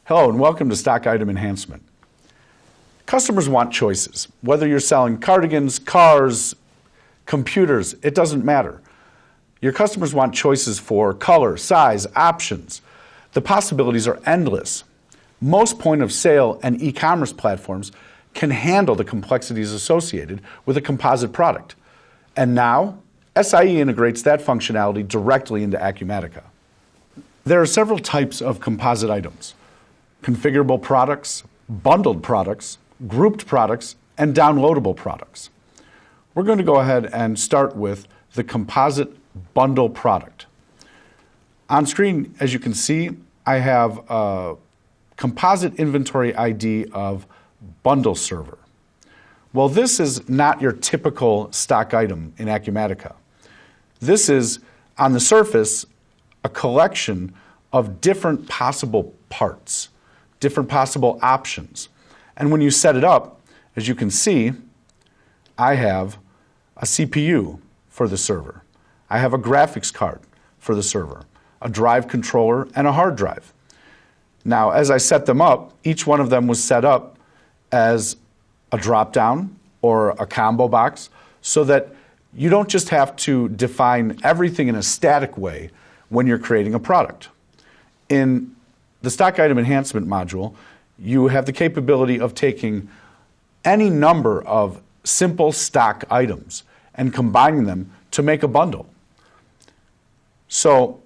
Hello and welcome to Stock Item Enhancement. Customers want choices. Whether you're selling cardigans, cars, computers, it doesn't matter. Your customers want choices for color, size, options. The possibilities are endless. Most point of sale and e-commerce platforms can handle the complexities associated with a composite product. And now, SIE integrates that functionality directly into Acumatica. There are several types of composite items: configurable products, bundled products, grouped products, and downloadable products. We're going to go ahead and start with the Composite Bundle product. On screen, as you can see, I have a composite inventory ID of Bundle Server. Well, this is not your typical stock item in Acumatica. This is, on the surface, a collection of different possible parts, different possible options. And when you set it up, as you can see, I have a CPU for the server. I have a graphics card for the server, a drive controller, and a hard drive. Now, as I set them up, each one of them was set up as a drop-down or a combo box so that you don't just have to define everything in a static way when you're creating a product. In the Stock Item Enhancement module, you have the capability of taking any number of simple stock items and combining them to make a bundle. So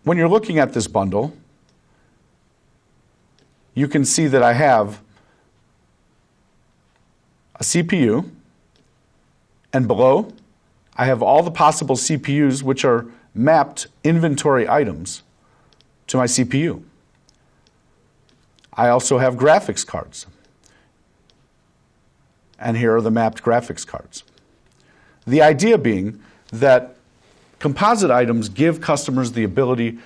when you're looking at this bundle, you can see that I have a CPU, and below I have all the possible CPUs which are mapped inventory items to my CPU. I also have graphics cards, and here are the mapped graphics cards. The idea being that composite items give customers the ability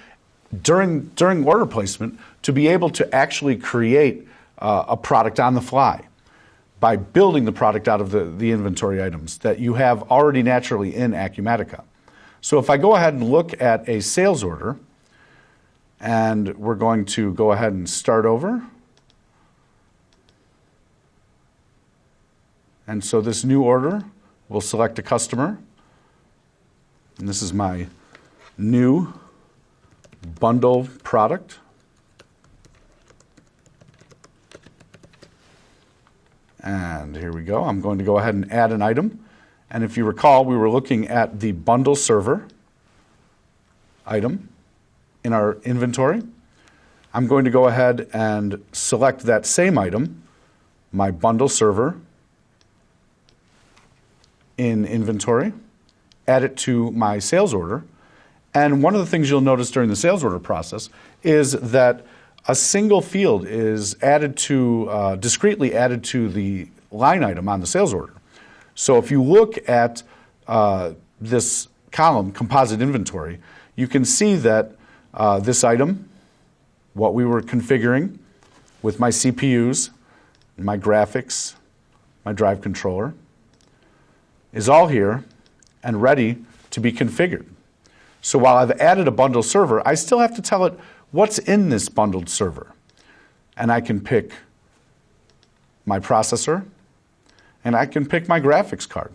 during order placement to be able to actually create a product on the fly by building the product out of the inventory items that you have already naturally in Acumatica. So if I go ahead and look at a sales order, and we're going to go ahead and start over. And so this new order will select a customer. And this is my new bundle product. And here we go. I'm going to go ahead and add an item. And if you recall, we were looking at the bundle server item in our inventory. I'm going to go ahead and select that same item, my bundle server, in inventory, add it to my sales order. And one of the things you'll notice during the sales order process is that a single field is added to, discreetly added to the line item on the sales order. So if you look at this column, composite inventory, you can see that this item, what we were configuring with my CPUs, my graphics, my drive controller, is all here and ready to be configured. So while I've added a bundle server, I still have to tell it what's in this bundled server. And I can pick my processor, and I can pick my graphics card.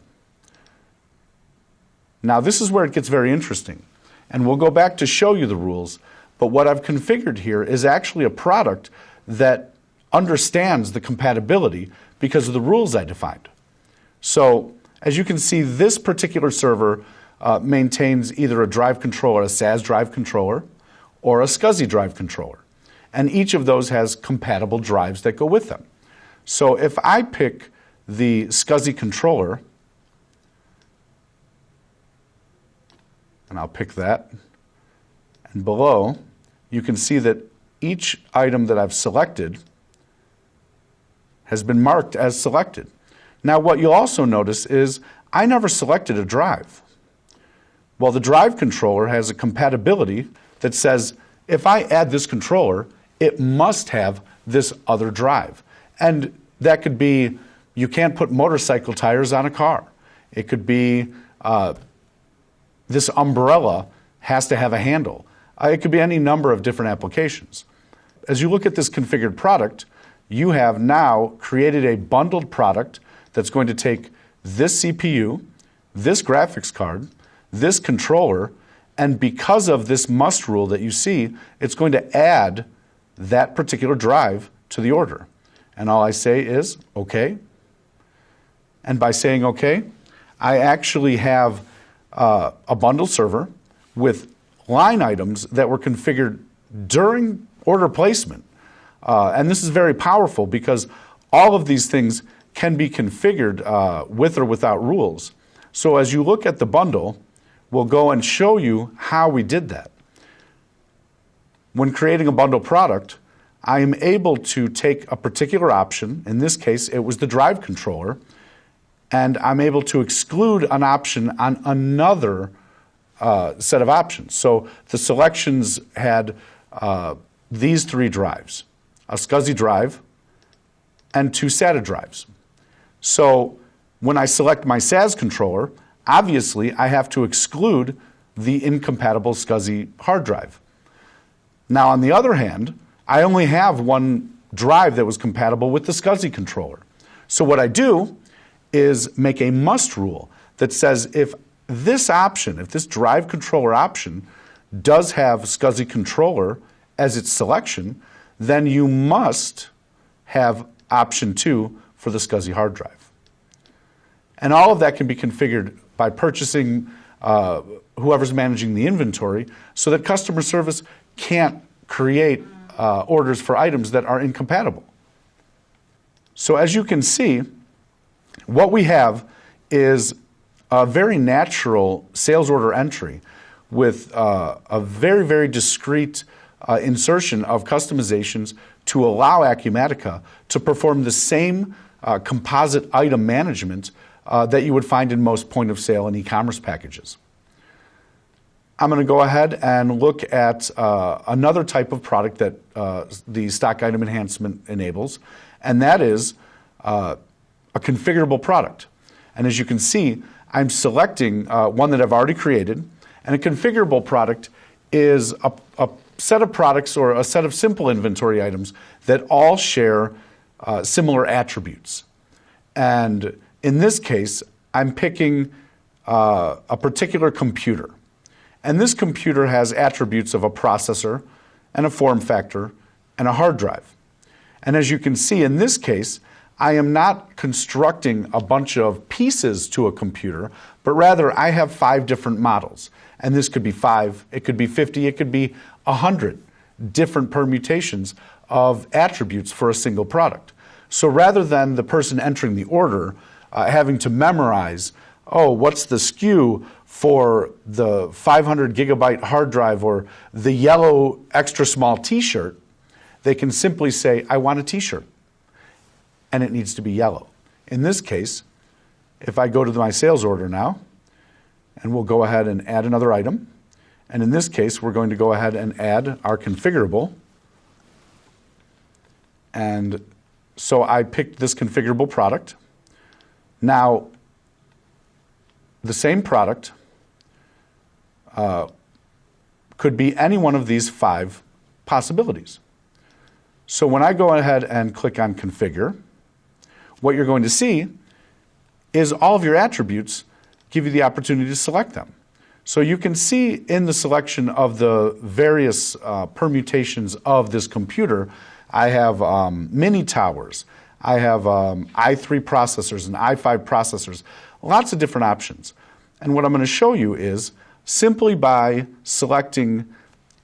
Now this is where it gets very interesting. And we'll go back to show you the rules, but what I've configured here is actually a product that understands the compatibility because of the rules I defined. So as you can see, this particular server maintains either a drive controller, a SAS drive controller, or a SCSI drive controller. And each of those has compatible drives that go with them. So if I pick the SCSI controller, and I'll pick that, and below you can see that each item that I've selected has been marked as selected. Now what you'll also notice is I never selected a drive. Well, the drive controller has a compatibility that says if I add this controller, it must have this other drive. And that could be, you can't put motorcycle tires on a car. It could be this umbrella has to have a handle. It could be any number of different applications. as you look at this configured product, you have now created a bundled product that's going to take this CPU, this graphics card, this controller, and because of this must rule that you see, it's going to add that particular drive to the order. And all I say is, okay. And by saying okay, I actually have a bundle server with line items that were configured during order placement. And this is very powerful because all of these things can be configured with or without rules. So as you look at the bundle, we'll go and show you how we did that. When creating a bundle product, I am able to take a particular option, in this case it was the drive controller, and I'm able to exclude an option on another set of options. So the selections had these 3 drives, a SCSI drive and 2 SATA drives. So when I select my SAS controller, obviously I have to exclude the incompatible SCSI hard drive. Now on the other hand, I only have one drive that was compatible with the SCSI controller. So what I do is make a must rule that says if this option, if this drive controller option does have SCSI controller as its selection, then you must have option 2 for the SCSI hard drive. And all of that can be configured by purchasing whoever's managing the inventory so that customer service can't create orders for items that are incompatible. So as you can see, what we have is a very natural sales order entry with a very, very discrete insertion of customizations to allow Acumatica to perform the same composite item management that you would find in most point of sale and e-commerce packages. I'm going to go ahead and look at another type of product that the stock item enhancement enables, and that is a configurable product. And as you can see, I'm selecting one that I've already created, and a configurable product is a set of products or a set of simple inventory items that all share similar attributes. And in this case, I'm picking a particular computer. And this computer has attributes of a processor and a form factor and a hard drive. And as you can see in this case, I am not constructing a bunch of pieces to a computer, but rather I have 5 different models. And this could be 5, it could be 50, it could be 100 different permutations of attributes for a single product. So rather than the person entering the order having to memorize, oh, what's the SKU for the 500 gigabyte hard drive or the yellow extra small t-shirt, they can simply say, I want a t-shirt, and it needs to be yellow. In this case, if I go to my sales order now, and we'll go ahead and add another item, and in this case, we're going to go ahead and add our configurable, and so I picked this configurable product. Now, the same product could be any one of these 5 possibilities. So when I go ahead and click on Configure, what you're going to see is all of your attributes give you the opportunity to select them. So you can see in the selection of the various permutations of this computer, I have mini towers, I have i3 processors and i5 processors, lots of different options. And what I'm going to show you is simply by selecting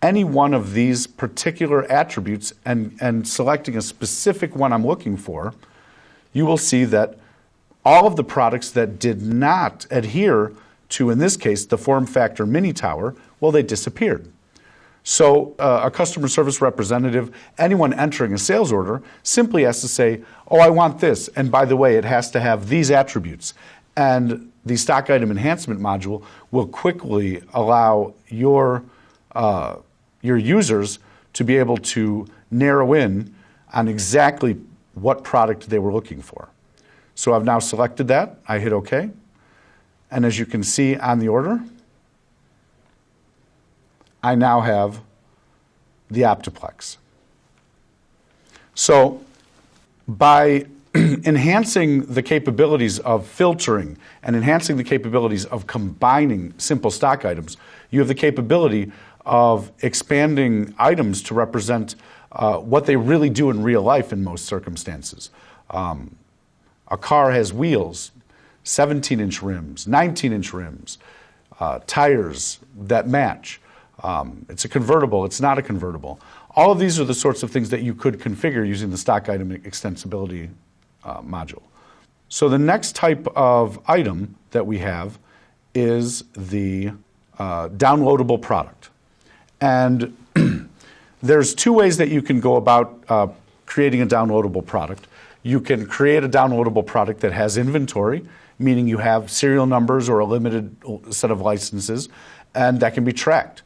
any one of these particular attributes and selecting a specific one I'm looking for, you will see that all of the products that did not adhere to, in this case, the form factor mini tower, well, they disappeared. So a customer service representative, anyone entering a sales order, simply has to say, oh, I want this, and by the way, it has to have these attributes. And the stock item enhancement module will quickly allow your users to be able to narrow in on exactly what product they were looking for. So I've now selected that, I hit OK, and as you can see on the order, I now have the Optiplex. So by enhancing the capabilities of filtering and enhancing the capabilities of combining simple stock items, you have the capability of expanding items to represent what they really do in real life in most circumstances. A car has wheels, 17-inch rims, 19-inch rims, tires that match. It's a convertible, it's not a convertible. All of these are the sorts of things that you could configure using the stock item extensibility module. So the next type of item that we have is the downloadable product. And there's two ways that you can go about creating a downloadable product. You can create a downloadable product that has inventory, meaning you have serial numbers or a limited set of licenses, and that can be tracked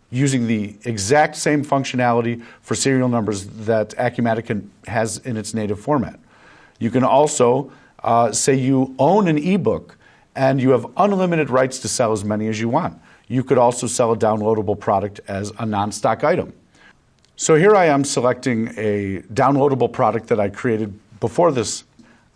using the exact same functionality for serial numbers that Acumatica has in its native format. You can also say you own an ebook and you have unlimited rights to sell as many as you want. You could also sell a downloadable product as a non-stock item. So here I am selecting a downloadable product that I created before this.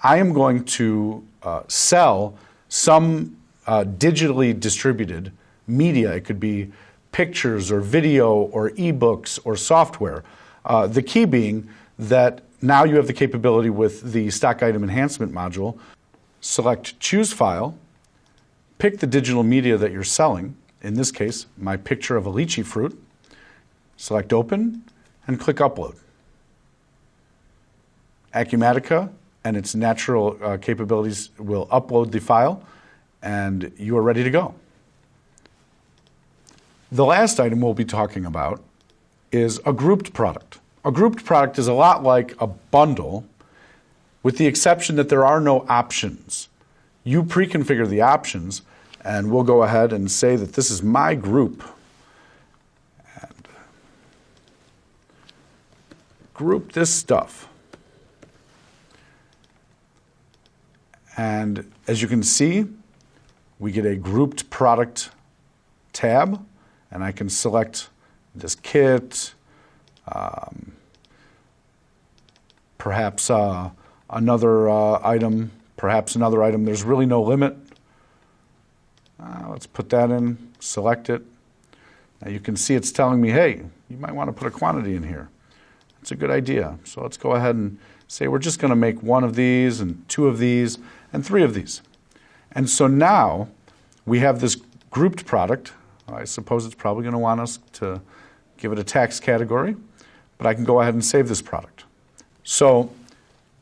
I am going to sell some digitally distributed media. It could be pictures or video or ebooks or software. The key being that now you have the capability with the stock item enhancement module. Select choose file, pick the digital media that you're selling, in this case, my picture of a lychee fruit, select open and click upload. Acumatica and its natural capabilities will upload the file and you are ready to go. The last item we'll be talking about is a grouped product. A grouped product is a lot like a bundle, with the exception that there are no options. You pre-configure the options, and we'll go ahead and say that this is my group. And group this stuff. And as you can see, we get a grouped product tab, and I can select this kit, perhaps another item, perhaps another item. There's really no limit. Let's put that in, select it. Now you can see it's telling me, hey, you might want to put a quantity in here. It's a good idea. So let's go ahead and say we're just going to make one of these and two of these and three of these. And so now we have this grouped product. I suppose it's probably going to want us to give it a tax category, but I can go ahead and save this product. So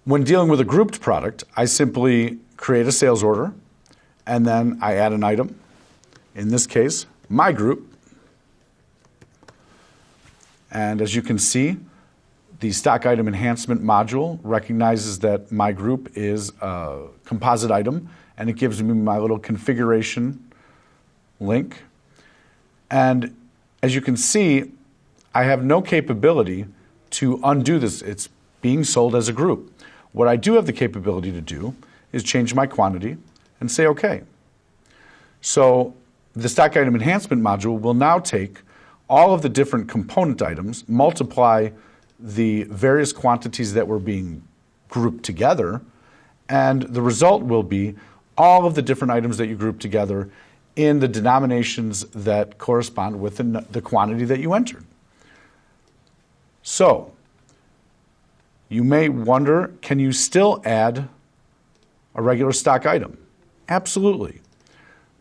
when dealing with a grouped product, I simply create a sales order, and then I add an item. In this case, my group. And as you can see, the stock item enhancement module recognizes that my group is a composite item, and it gives me my little configuration link. And as you can see, I have no capability to undo this. It's being sold as a group. What I do have the capability to do is change my quantity and say OK. So the stock item enhancement module will now take all of the different component items, multiply the various quantities that were being grouped together, and the result will be all of the different items that you group together in the denominations that correspond with the quantity that you entered. So you may wonder, can you still add a regular stock item? Absolutely.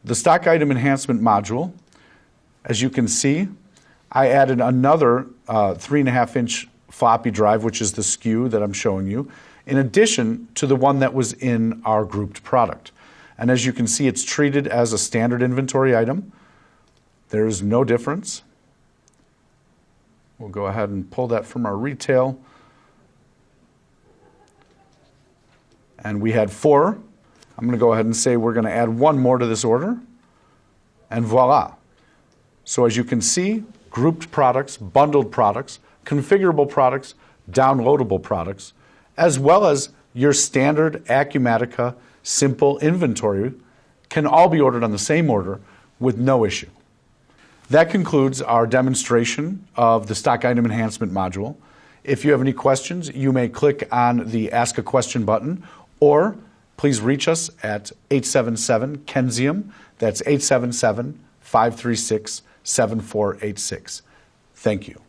The stock item enhancement module, as you can see, I added another 3.5-inch floppy drive, which is the SKU that I'm showing you, in addition to the one that was in our grouped product. And as you can see, it's treated as a standard inventory item. There is no difference. We'll go ahead and pull that from our retail. And we had 4. I'm going to go ahead and say we're going to add 1 more to this order. And voila. So as you can see, grouped products, bundled products, configurable products, downloadable products, as well as your standard Acumatica simple inventory can all be ordered on the same order with no issue. That concludes our demonstration of the stock item enhancement module. If you have any questions, you may click on the Ask a Question button, or please reach us at 877-KENSIUM. That's 877-536-7486. Thank you.